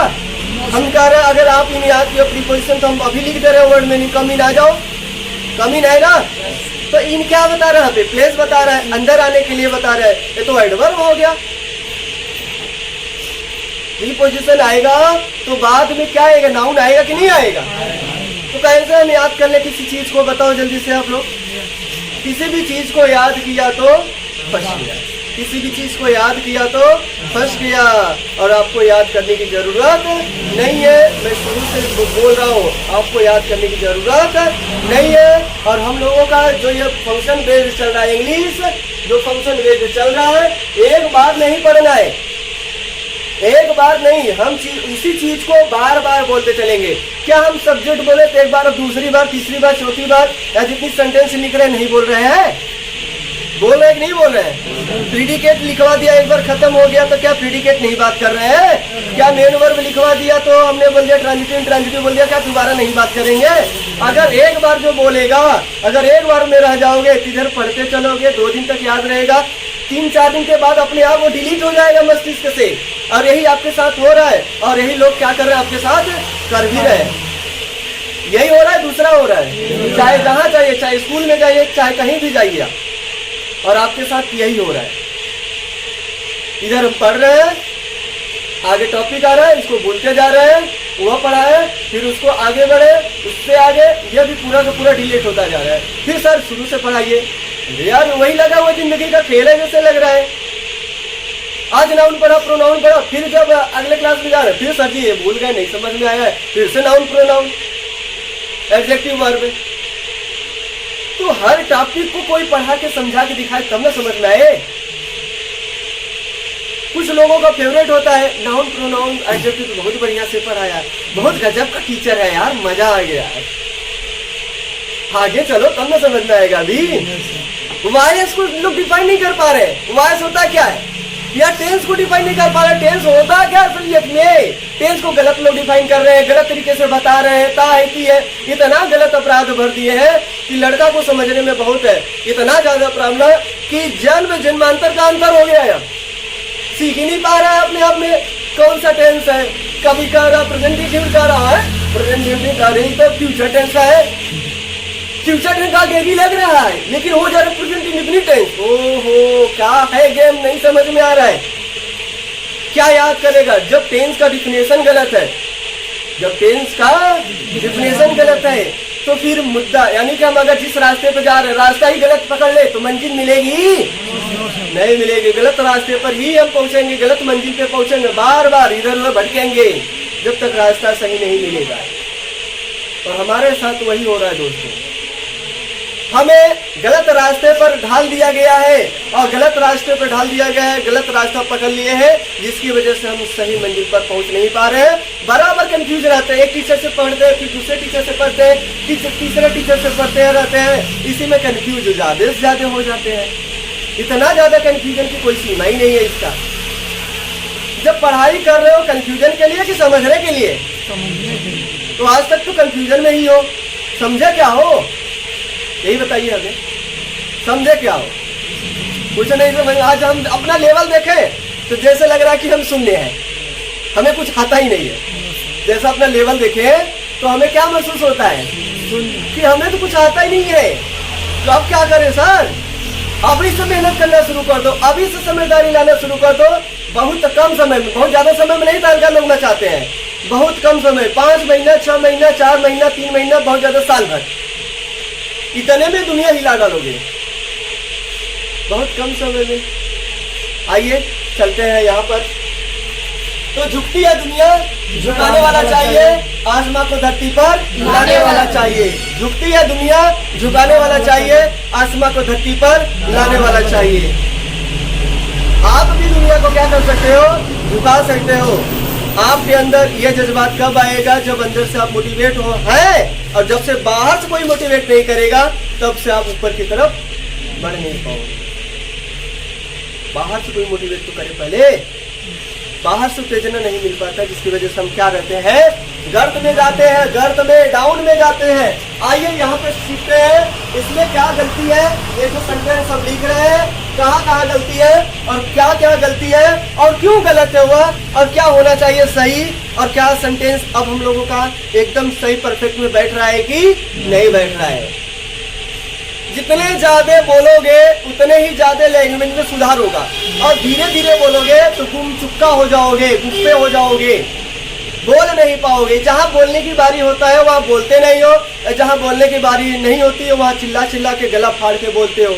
हम कह रहे हैं अगर आप इन याद किया प्रीपोजिशन तो हम अभी लिख दे रहे हैं वर्ड में, नहीं कमी ना जाओ, कमी ना है ना। तो इन क्या बता रहा है? प्लेस बता रहा है, अंदर आने के लिए बता रहा है, ये तो एडवर्ब हो गया। प्रीपोजिशन आएगा तो बाद में क्या आएगा? नाउन आएगा कि नहीं आएगा? तो कैसे हम याद कर ले किसी चीज को? बताओ जल्दी से आप लोग। किसी भी चीज को याद किया तो फंस गया, किसी भी चीज को याद किया तो फंस गया। और आपको याद करने की जरूरत नहीं है। मैं शुरू से बोल रहा हूँ, आपको याद करने की जरूरत नहीं है। और हम लोगों का जो ये फंक्शन बेस्ड चल रहा है, इंग्लिश जो फंक्शन बेस्ड चल रहा है, एक बार नहीं पढ़ना है, एक बार नहीं। हम उसी चीज को बार बार बोलते चलेंगे। क्या हम सब्जेक्ट बोले तो एक बार, दूसरी बार, तीसरी बार, चौथी बार, या जितनी सेंटेंस लिख रहे हैं नहीं बोल रहे हैं? बोल रहे हैं कि नहीं बोल रहे हैं? प्रीडिकेट लिखवा दिया, एक बार खत्म हो गया तो क्या प्रीडिकेट नहीं बात कर रहे हैं? क्या मेन वर्ब लिखवा दिया तो हमने बोल दिया ट्रांजिटिव बोल दिया, क्या दोबारा नहीं बात करेंगे? अगर एक बार जो बोलेगा, अगर एक बार में रह जाओगे, इधर पढ़ते चलोगे, 2 दिन तक याद रहेगा, 3-4 दिन के बाद अपने आप वो डिलीट हो जाएगा मस्तिष्क से। और यही आपके साथ हो रहा है, और यही लोग क्या कर रहे हैं आपके साथ? कर भी रहे हैं। यही हो रहा है, दूसरा हो रहा है। चाहे जहां जाइए, चाहे स्कूल में जाइए, चाहे कहीं भी जाइए आप, और आपके साथ यही हो रहा है। इधर हम पढ़ रहे हैं, आगे टॉपिक आ रहा है, इसको भूलते जा रहे हैं, वह पढ़ा है, फिर उसको आगे बढ़े, उससे आगे, यह भी पूरा का पूरा डिलीट होता जा रहा है। फिर सर शुरू से पढ़ाइए। यार वही लगा हुआ जिंदगी का खेल है जैसे लग रहा है। आज नाउन पढ़ा, प्रोनाउन पढ़ा, फिर जब अगले क्लास में जा रहे हैं फिर सर जी ये भूल गए, नहीं समझ में आया है, फिर से नाउन प्रोनाउन एडजेक्टिव वर्ब। तो हर टॉपिक को कोई पढ़ा के समझा के दिखाए तब ना समझ में आए। कुछ लोगों का फेवरेट होता है नाउन प्रोनाउन एडजेक्टिव, तो बहुत बढ़िया से पढ़ाया, बहुत गजब का टीचर है यार, मजा आ गया। आगे चलो तब ना समझ में आएगा। अभी वायस को लोग डिफाइन नहीं कर पा रहे। वायस होता क्या है? या टेंस को डिफाइन नहीं कर पा रहे। टेंस होता क्या असलियत में? टेंस को गलत लोग डिफाइन कर रहे हैं, गलत तरीके से बता रहे हैं। ताहिती है, इतना गलत अपराध भर दिए हैं कि लड़का को समझने में बहुत है। इतना ज्यादा प्रॉब्लम कि जन्म जन्मांतर का अंतर हो गया है। सीख ही नहीं पा रहा है अपने आप में कौन सा टेंस है। कभी कह रहा प्रेजेंटेटिव कह रहा है, प्रेजेंटेटिव कह रही तो फ्यूचर टेंस का है, फ्यूचर टेंस का आगे भी लग रहा है, लेकिन हो जा रहा है प्रेजेंट इंडेफिनिट टेंस। ओहो क्या है गेम, नहीं समझ में आ रहा है। क्या याद करेगा जब टेंस का डिफिनेशन गलत है? जब टेंस का डिफिनेशन गलत है तो फिर मुद्दा, यानी कि हम अगर जिस रास्ते पे जा रहे हैं रास्ता ही गलत पकड़ ले तो मंजिल मिलेगी नहीं मिलेगी। गलत रास्ते पर ही हम पहुंचेंगे, गलत मंजिल पे पहुंचेंगे, बार बार इधर उधर भटकेंगे जब तक रास्ता सही नहीं मिलेगा। और हमारे साथ वही हो रहा है दोस्तों। हमें गलत रास्ते पर ढाल दिया गया है और गलत रास्ते पर ढाल दिया गया है, गलत रास्ता पकड़ लिए हैं, जिसकी वजह से हम सही मंजिल पर पहुंच नहीं पा रहे हैं। बराबर कंफ्यूज रहते हैं, एक टीचर से पढ़ते हैं, फिर दूसरे टीचर से पढ़ते हैं, तीसरे टीचर से पढ़ते रहते हैं, इसी में कंफ्यूज ज्यादा से ज्यादा हो जाते हैं। इतना ज्यादा कंफ्यूजन की कोई सीमा ही नहीं है इसका। जब पढ़ाई कर रहे हो कंफ्यूजन के लिए कि समझने के लिए? तो आज तक तो कंफ्यूजन में ही हो, समझे क्या हो? यही बताइए हमें, समझे क्या हो? कुछ नहीं समझ। आज हम अपना लेवल देखें तो जैसे लग रहा है कि हम शून्य हैं, हमें कुछ आता ही नहीं है। जैसा अपना लेवल देखें तो हमें क्या महसूस होता है कि हमें तो कुछ आता ही नहीं है। तो अब क्या करें सर? अभी से मेहनत करना शुरू कर दो, अभी से समझदारी लाना शुरू कर दो। बहुत कम समय में, बहुत ज्यादा समय में नहीं तनख्वाह लोगना चाहते हैं, बहुत कम समय, 5 महीना, 6 महीना, 4 महीना, 3 महीना, बहुत ज्यादा साल भर, इतने में दुनिया हिला डालोगे बहुत कम समय में। आइए चलते हैं यहाँ पर। तो झुकती है दुनिया, झुकाने वाला चाहिए, आसमां को धरती पर लाने वाला चाहिए। झुकती है दुनिया, झुकाने वाला चाहिए, आसमां को धरती पर लाने वाला चाहिए। आप भी दुनिया को क्या कर सकते हो? झुका सकते हो। आपके अंदर ये जज्बात कब आएगा? जब अंदर से आप मोटिवेट हो है, और जब से बाहर से कोई मोटिवेट नहीं करेगा तब से आप ऊपर की तरफ बढ़ नहीं पाओगे। बाहर से कोई मोटिवेट तो करे पहले, बाहर से उत्तेजना नहीं मिल पाता, जिसकी वजह से हम क्या रहते हैं? गर्त में जाते हैं, गर्त में, डाउन में जाते हैं। आइए यहाँ पे सीखते हैं इसमें क्या गलती है। ये जो सेंटेंस हम लिख रहे हैं, कहाँ कहाँ गलती है और क्या क्या गलती है और क्यों गलत है हुआ और क्या होना चाहिए सही, और क्या सेंटेंस अब हम लोगों का एकदम सही परफेक्ट में बैठ रहा है कि नहीं बैठ रहा है। जितने ज्यादा बोलोगे उतने ही ज्यादा लैंग्वेज में सुधार होगा, और धीरे धीरे बोलोगे तो गुम चुक्का हो जाओगे, गुप्पे हो जाओगे, बोल नहीं पाओगे। जहाँ बोलने की बारी होता है वहाँ बोलते नहीं हो, जहाँ बोलने की बारी नहीं होती है वहाँ चिल्ला चिल्ला के गला फाड़ के बोलते हो।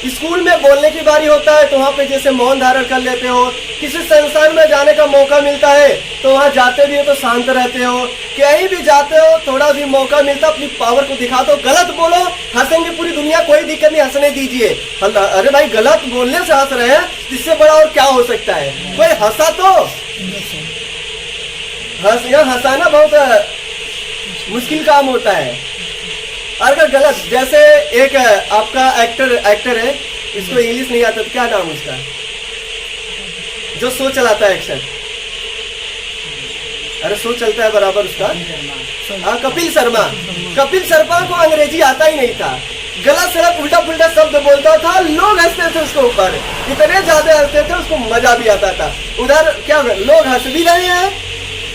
स्कूल में बोलने की बारी होता है तो वहाँ पे जैसे मौन धारण कर लेते हो। किसी संस्थान में जाने का मौका मिलता है तो वहाँ जाते भी हो तो शांत रहते हो। कहीं भी जाते हो थोड़ा भी मौका मिलता अपनी पावर को दिखा दो, गलत बोलो, हंसेंगे पूरी दुनिया, कोई दिक्कत नहीं, हंसने दीजिए। अरे भाई गलत बोलने से हंस रहे हैं, इससे बड़ा और क्या हो सकता है? कोई हंसा तो हंसाना बहुत मुश्किल काम होता है। अगर गलत, जैसे एक आपका एक्टर है, इसको इंग्लिश नहीं आता तो क्या नाम उसका, जो शो चलाता है एक्शन, अरे शो चलता है बराबर उसका, कपिल शर्मा। कपिल शर्मा को अंग्रेजी आता ही नहीं था, गलत सलत उल्टा पुल्टा शब्द बोलता था, लोग हंसते थे उसके ऊपर, इतने ज्यादा हंसते थे उसको मजा भी आता था। उधर क्या लोग हंस भी रहे हैं,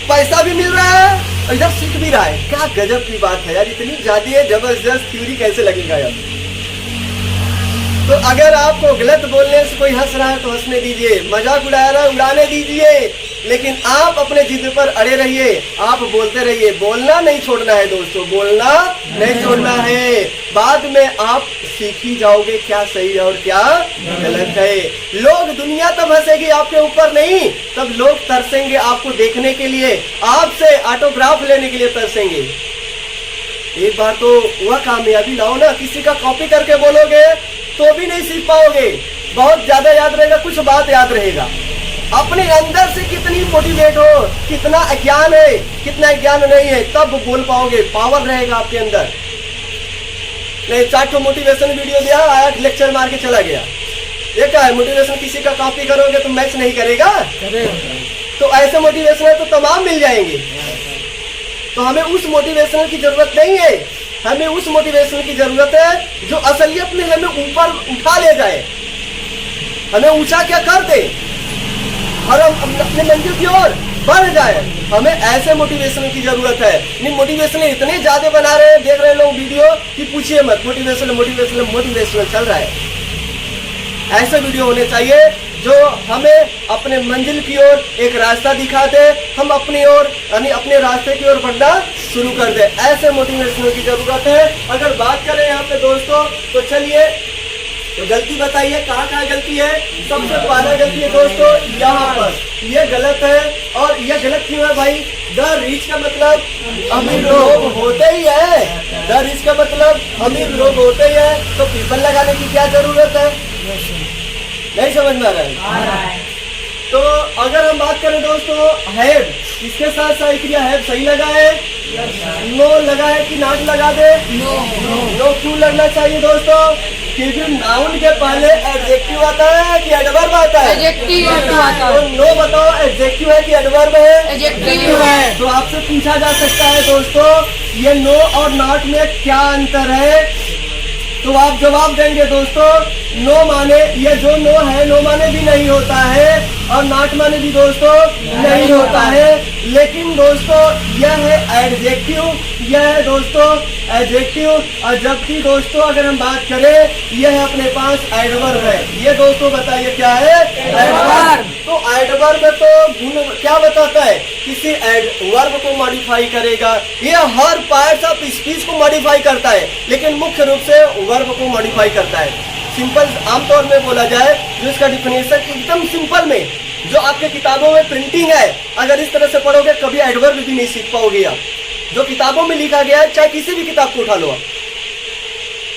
पैसा भी मिल रहा है, और इधर सीख भी रहा है। क्या गजब की बात है यार, इतनी ज्यादा जबरदस्त थ्योरी कैसे लगेगा यार। तो अगर आपको गलत बोलने से कोई हंस रहा है तो हंसने दीजिए, मजाक उड़ा रहा है उड़ाने दीजिए, लेकिन आप अपने जिद पर अड़े रहिए, आप बोलते रहिए। बोलना नहीं छोड़ना है दोस्तों, बोलना नहीं छोड़ना है। बाद में आप सीख ही जाओगे क्या सही है और क्या गलत है। लोग, दुनिया तब हंसेगी आपके ऊपर नहीं, तब लोग तरसेंगे आपको देखने के लिए, आपसे ऑटोग्राफ लेने के लिए तरसेंगे। एक बार तो वह कामयाबी लाओ ना, किसी का कॉपी करके बोलोगे तो भी नहीं सीख पाओगे, बहुत ज्यादा याद रहेगा, कुछ बात याद रहेगा। अपने अंदर से कितनी मोटिवेट हो, कितना ज्ञान है, कितना ज्ञान नहीं है, तब बोल पाओगे, पावर रहेगा आपके अंदर। नहीं 4 मोटिवेशन वीडियो दिया, आया लेक्चर मार के चला गया, ये क्या है? मोटिवेशन किसी का कॉपी करोगे तो मैच नहीं करेगा, तो ऐसे मोटिवेशन तो तमाम मिल जाएंगे। तो हमें उस मोटिवेशन की जरूरत नहीं है, हमें उस मोटिवेशन की जरूरत है जो असलियत में हमें ऊपर उठा ले जाए, हमें ऊंचा क्या कर दे और हम अपने मंजिल की ओर बढ़ जाए। हमें ऐसे मोटिवेशन की जरूरत है। नहीं मोटिवेशन इतने ज्यादा बना रहे हैं, देख रहे हैं लोग वीडियो कि पूछिए मत, मोटिवेशन मोटिवेशन मोटिवेशन चल रहा है। ऐसे वीडियो होने चाहिए जो हमें अपने मंजिल की ओर एक रास्ता दिखा दे, हम अपनी ओर यानी अपने रास्ते की ओर बढ़ना शुरू कर दे। ऐसे मोटिवेशन की जरूरत है। अगर बात करें यहाँ पे दोस्तों तो चलिए, तो गलती बताइए कहाँ कहाँ गलती है। सबसे पहला गलती है दोस्तों यहाँ पर, ये गलत है और यह गलत क्यों है भाई? द रिच का मतलब अमीर लोग होते ही है, द रिच का मतलब अमीर लोग होते ही है, तो पीपल लगाने की क्या जरूरत है? नहीं समझ में आ रहा है? तो अगर हम बात करें दोस्तों हैव, इसके साथ सही क्रिया हैव सही लगा है, नो लगा है कि नॉट लगा दे? नो क्यों लगना चाहिए दोस्तों? क्योंकि नाउन के पहले एडजेक्टिव आता है कि एडवर्ब आता है? एडजेक्टिव आता है। तो नो बताओ एडजेक्टिव है कि एडवर्ब है? एडजेक्टिव है। तो आपसे पूछा जा सकता है दोस्तों ये नो और नॉट में क्या अंतर है? तो आप जवाब देंगे दोस्तों नो माने ये जो नो है नो माने भी नहीं होता है और नॉट माने भी दोस्तों नहीं होता है, लेकिन दोस्तों यह है एडजेक्टिव, यह है दोस्तों एडजेक्टिव। और जबकि दोस्तों अगर हम बात करें यह है अपने पास एडवर्ब है। ये दोस्तों बताइए क्या है? एडवर्ब। तो एडवर्ब तो गुण क्या बताता है? किसी एडवर्ब को मॉडिफाई करेगा। ये हर पार्ट ऑफ स्पीच को मॉडिफाई करता है, लेकिन मुख्य रूप से वर्ब को मॉडिफाई करता है। सिंपल आमतौर में बोला जाए जो इसका डिफिनेशन एकदम सिंपल में जो आपके किताबों में प्रिंटिंग है, अगर इस तरह से पढ़ोगे कभी एडवर्ब भी नहीं सीख पाओगे आप। जो किताबों में लिखा गया है चाहे किसी भी किताब को उठा लो आप,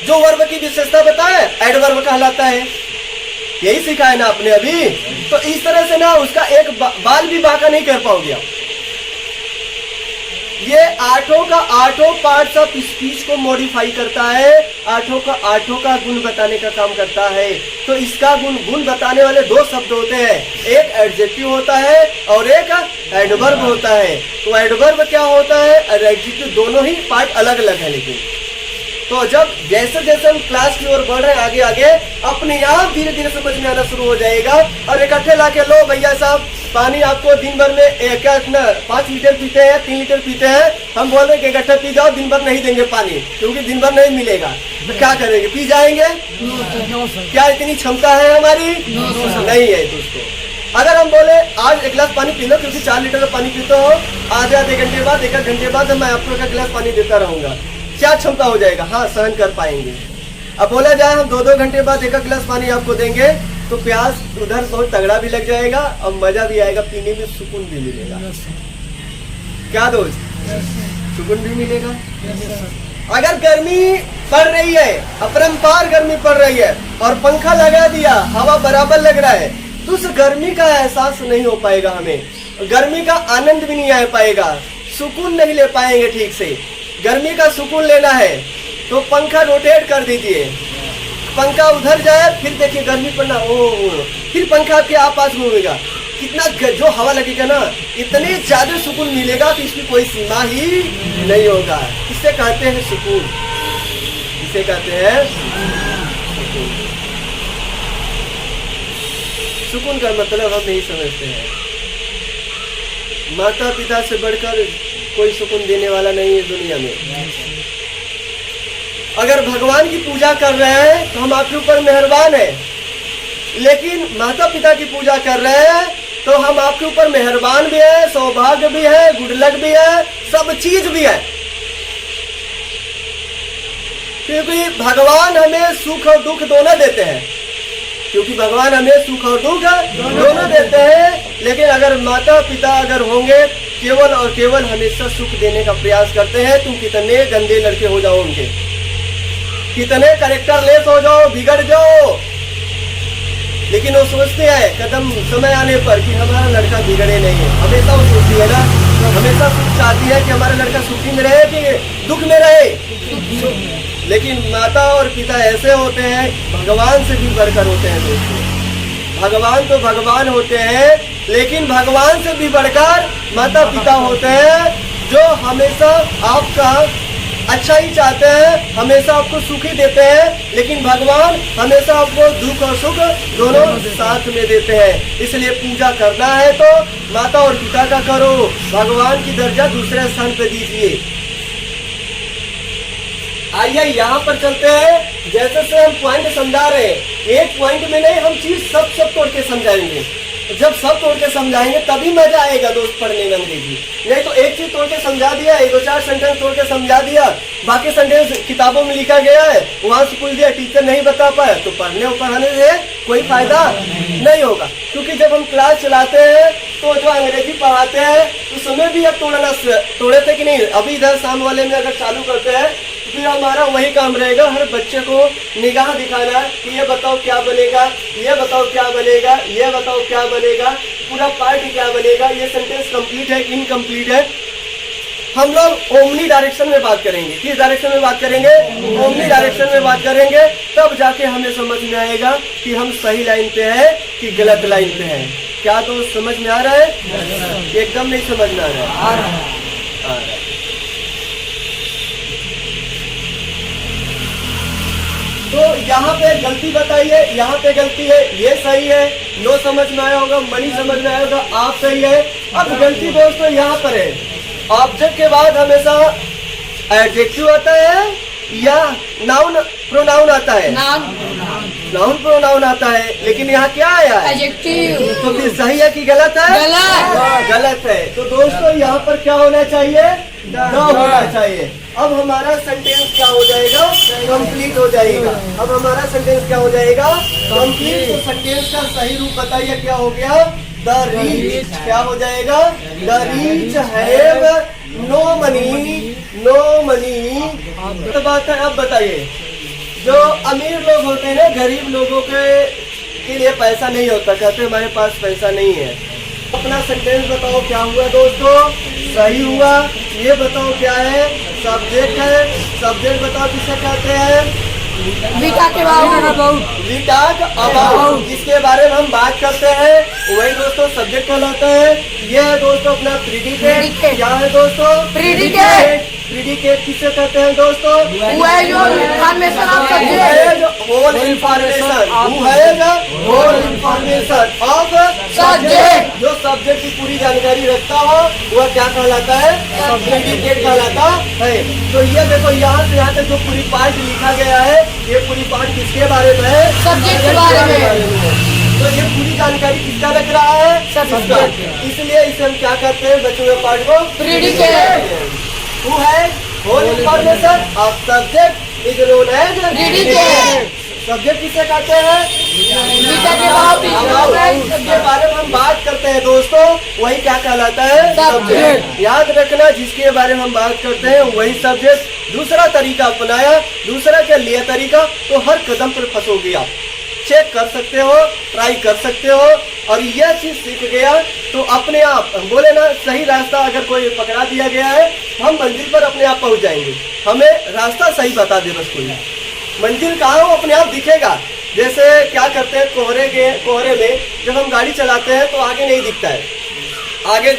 जो वर्ब की विशेषता बताए एडवर्ब कहलाता है। यही सीखा है ना आपने अभी। तो इस तरह से ना उसका एक बाल भी बांका नहीं कर पाओगे आप। ये आठों पार्ट्स ऑफ स्पीच को मॉडिफाई करता है, आठों का गुण बताने का काम करता है। तो इसका गुण बताने वाले दो शब्द होते हैं, एक एडजेक्टिव होता है और एक एडवर्ब होता है। तो एडवर्ब क्या होता है और एडजेक्टिव दोनों ही पार्ट अलग अलग है। लेकिन तो जब जैसे जैसे हम क्लास की ओर बढ़ रहे हैं आगे आगे अपने आप धीरे धीरे समझ में आना शुरू हो जाएगा। और इकट्ठे लाके लो भैया साहब पानी आपको दिन भर में क्या 5 लीटर पीते हैं 3 लीटर पीते हैं, हम बोल रहे हैं कि इकट्ठा पी जाओ, दिन भर नहीं देंगे पानी क्योंकि दिन भर नहीं मिलेगा। तो क्या करेंगे? पी जाएंगे? क्या इतनी क्षमता है हमारी? नहीं है दोस्तों। अगर हम बोले आज 1 गिलास पानी पी लो क्योंकि 4 लीटर का पानी पीते हो, आधे घंटे बाद 1 घंटे बाद मैं आपको 1 गिलास पानी देता रहूंगा, क्या क्षमता हो जाएगा? हाँ सहन कर पाएंगे। अब बोला जाए हम 2-2 घंटे बाद 1 गिलास पानी आपको देंगे तो प्यास उधर बहुत तगड़ा भी लग जाएगा और मजा भी आएगा, पीने में सुकून भी मिलेगा। क्या दोस्त? सुकून भी मिलेगा। अगर गर्मी पड़ रही है, अपरंपार गर्मी पड़ रही है और पंखा लगा दिया, हवा बराबर लग रहा है, तो उस गर्मी का एहसास नहीं हो पाएगा, हमें गर्मी का आनंद भी नहीं आ पाएगा, सुकून नहीं ले पाएंगे ठीक से। गर्मी का सुकून लेना है तो पंखा रोटेट कर दीजिए, पंखा उधर जाए फिर देखिए गर्मी पड़ना, फिर पंखा आपके आसपास घूमेगा, कितना जो हवा लगेगा ना इतने ज्यादा सुकून मिलेगा कि इसकी कोई सीमा ही नहीं होगा। इसे कहते हैं सुकून, इसे कहते हैं सुकून। सुकून का मतलब हम नहीं समझते हैं। माता पिता से बढ़कर कोई सुकून देने वाला नहीं है दुनिया में। अगर भगवान की पूजा कर रहे हैं तो हम आपके ऊपर मेहरबान है, लेकिन माता पिता की पूजा कर रहे हैं तो हम आपके ऊपर मेहरबान भी है, सौभाग्य भी है, गुड लक भी है, सब चीज भी है। क्योंकि भगवान हमें सुख और दुख दोनों देते हैं, क्योंकि भगवान हमें सुख और दुख दोनों देते हैं। लेकिन अगर माता पिता अगर होंगे केवल और केवल हमेशा सुख देने का प्रयास करते हैं, तुम कितने गंदे लड़के हो जाओ उनके, कितने कैरेक्टर लेस हो जाओ, बिगड़ जाओ, लेकिन वो सोचते हैं कदम समय आने पर कि हमारा लड़का बिगड़े नहीं है। हमेशा वो सोचती है ना, हमेशा चाहती है कि हमारा लड़का सुखी में रहे कि दुख में रहे। लेकिन माता और पिता ऐसे होते हैं, भगवान से भी बढ़कर होते हैं दोस्तों। भगवान तो भगवान होते हैं, लेकिन भगवान से भी बढ़कर माता पिता होते हैं, जो हमेशा आपका अच्छा ही चाहते हैं, हमेशा आपको सुख ही देते हैं। लेकिन भगवान हमेशा आपको दुख और सुख दोनों साथ में देते हैं। इसलिए पूजा करना है तो माता और पिता का करो, भगवान की दर्जा दूसरे स्थान पे दीजिए। आइए यहाँ पर चलते हैं, जैसे से हम पॉइंट समझा रहे हैं, एक पॉइंट में नहीं हम चीज सब तोड़ के समझाएंगे। जब सब तोड़ के समझाएंगे तभी मजा आएगा दोस्त पढ़ने में अंग्रेजी। नहीं तो एक चीज तोड़ के समझा दिया, 1-2-4 सेंटेंस तोड़ के समझा दिया, बाकी सेंटेंस किताबों में लिखा गया है वहां से पूछ दिया, टीचर नहीं बता पाया, तो पढ़ने और पढ़ाने से कोई फायदा नहीं होगा। क्योंकि जब हम क्लास चलाते हैं तो जो अंग्रेजी पढ़ाते हैं तो समय भी अब तोड़े थे कि नहीं। अभी इधर शाम वाले में अगर चालू करते हैं तो फिर हमारा वही काम रहेगा, हर बच्चे को निगाह दिखाना कि ये बताओ क्या बनेगा, ये बताओ क्या बनेगा, ये बताओ क्या बनेगा, पूरा पार्ट क्या बनेगा, ये सेंटेंस कंप्लीट है इनकम्प्लीट है। हम लोग ओमनी डायरेक्शन में बात करेंगे। किस डायरेक्शन में बात करेंगे? ओमनी डायरेक्शन में बात करेंगे, तब जाके हमें समझ में आएगा कि हम सही लाइन पे हैं कि गलत लाइन पे हैं। क्या तो समझ में आ रहा है? एकदम नहीं समझ में आ रहा है। आ रहा है। तो यहाँ पे गलती बताइए, यहाँ पे गलती है, ये सही है, नो समझ में आया होगा, मनी समझ में आया होगा, आप सही है। अब गलती दोस्तों यहाँ पर है, ऑब्जेक्ट के बाद हमेशा एडजेक्टिव आता है या नाउन प्रोनाउन आता है? नाउन प्रोनाउन आता है, लेकिन यहाँ क्या आया है? एडजेक्टिव। तो फिर सही है कि गलत है? गलत है। तो दोस्तों यहाँ पर क्या होना चाहिए? द होना चाहिए। अब हमारा सेंटेंस क्या हो जाएगा? कंप्लीट हो जाएगा। अब हमारा सेंटेंस क्या हो जाएगा? कंप्लीट। तो सेंटेंस का सही रूप बताइए क्या हो गया? The rich. क्या हो जाएगा? The rich have no money, no money. तो बात है, अब बताइए, जो अमीर लोग होते हैं, गरीब लोगों के लिए पैसा नहीं होता, कहते हमारे पास पैसा नहीं है। अपना सेंटेंस बताओ क्या हुआ दोस्तों? सही हुआ। ये बताओ क्या है? सब्जेक्ट है। सब्जेक्ट बताओ किसे कहते हैं? We talk about। We talk about। जिसके बारे में हम बात करते हैं वही दोस्तों सब्जेक्ट कहलाता है। ये है दोस्तों अपना प्रीडिकेट। क्या है दोस्तों? प्रीडिकेट। प्रीडिकेट किसे कहते हैं दोस्तों? Who है जो information of subject. Whole information. Who है जो होल इंफॉर्मेशन ऑफ सब्जेक्ट। जो सब्जेक्ट की पूरी जानकारी रखता हो वह क्या कहलाता है? प्रीडिकेट कहलाता है। तो ये देखो यहाँ से यहाँ तक जो पूरी पार्ट लिखा गया है, ये पूरी पार्ट किसके बारे में है? सब्जेक्ट के बारे में। तो ये पूरी जानकारी किसका रख रहा है? सब्जेक्ट। इसलिए इसे हम क्या कहते हैं बच्चों में पार्ट को? Predicate. Who has whole information of subject is known as predicate. Subject किसे कहते हैं? जिसके बारे में हम बात करते हैं दोस्तों वही क्या कहलाता है? सब्जेक्ट। याद रखना, जिसके बारे में हम बात करते हैं वही सब्जेक्ट। दूसरा तरीका अपनाया, दूसरा क्या लिया तरीका, तो हर कदम पर फंसोगे आप। चेक कर सकते हो, ट्राई कर सकते हो, और यह चीज सीख गया तो अपने आप बोले ना, सही रास्ता अगर कोई पकड़ा दिया गया है हम मंजिल पर अपने आप पहुंच जाएंगे। हमें रास्ता सही बता दे बस, कोई मंजिल कहाँ हो अपने आप दिखेगा। जैसे क्या करते हैं कोहरे में जब हम गाड़ी चलाते हैं तो आगे नहीं दिखता है, आगे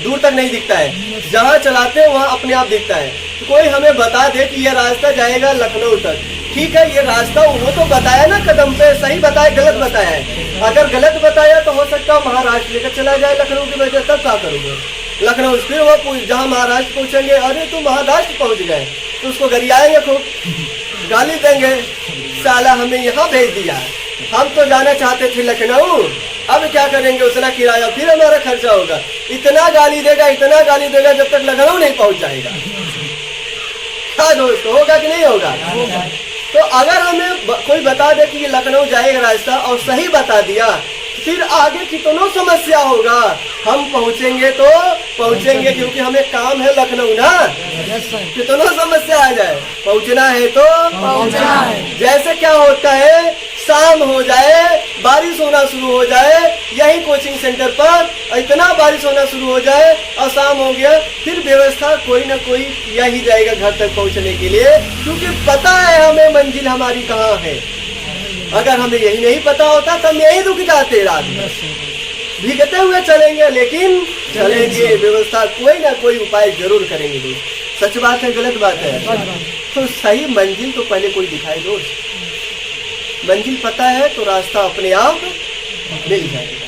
दूर तक नहीं दिखता है, जहाँ चलाते हैं वहाँ अपने आप दिखता है। तो कोई हमें बता दे कि यह रास्ता जाएगा लखनऊ तक, ठीक है, ये रास्ता वो तो बताया ना कदम पे, सही बताया गलत बताया है। अगर गलत बताया तो हो सकता है महाराष्ट्र लेकर चला जाए लखनऊ की वजह, तब क्या करोगे? लखनऊ फिर वो जहाँ महाराष्ट्र पहुँचेंगे, अरे तुम महाराष्ट्र पहुँच गए, तो उसको गरियाएंगे, खूब गाली देंगे, साला हमें यहाँ भेज दिया, हम तो जाना चाहते थे लखनऊ, अब क्या करेंगे, उतना किराया फिर हमारा खर्चा होगा। इतना गाली देगा, इतना गाली देगा जब तक लखनऊ नहीं पहुँच जाएगा। क्या दोस्तों, होगा कि नहीं होगा? तो अगर हमें कोई बता दे कि ये लखनऊ जाएगा रास्ता और सही बता दिया, फिर आगे कितनों समस्या होगा, हम पहुंचेंगे तो पहुंचेंगे, क्योंकि हमें काम है लखनऊ ना। कितनों समस्या आ जाए, पहुंचना है तो पहुंचना है। जैसे क्या होता है, शाम हो जाए, बारिश होना शुरू हो जाए, यही कोचिंग सेंटर पर इतना बारिश होना शुरू हो जाए और शाम हो गया, फिर व्यवस्था कोई ना कोई किया ही जाएगा घर तक पहुंचने के लिए, क्योंकि पता है हमें मंजिल हमारी कहाँ है। अगर हमें यही नहीं पता होता तो हम यही रुक जाते, रात में भीगते हुए चलेंगे, लेकिन चलेंगे, व्यवस्था कोई ना कोई उपाय जरूर करेंगे दोस्त। सच बात है गलत बात है? तो सही मंजिल तो पहले कोई दिखाए दोस्त। मंजिल पता है तो रास्ता अपने आप मिल जाएगा।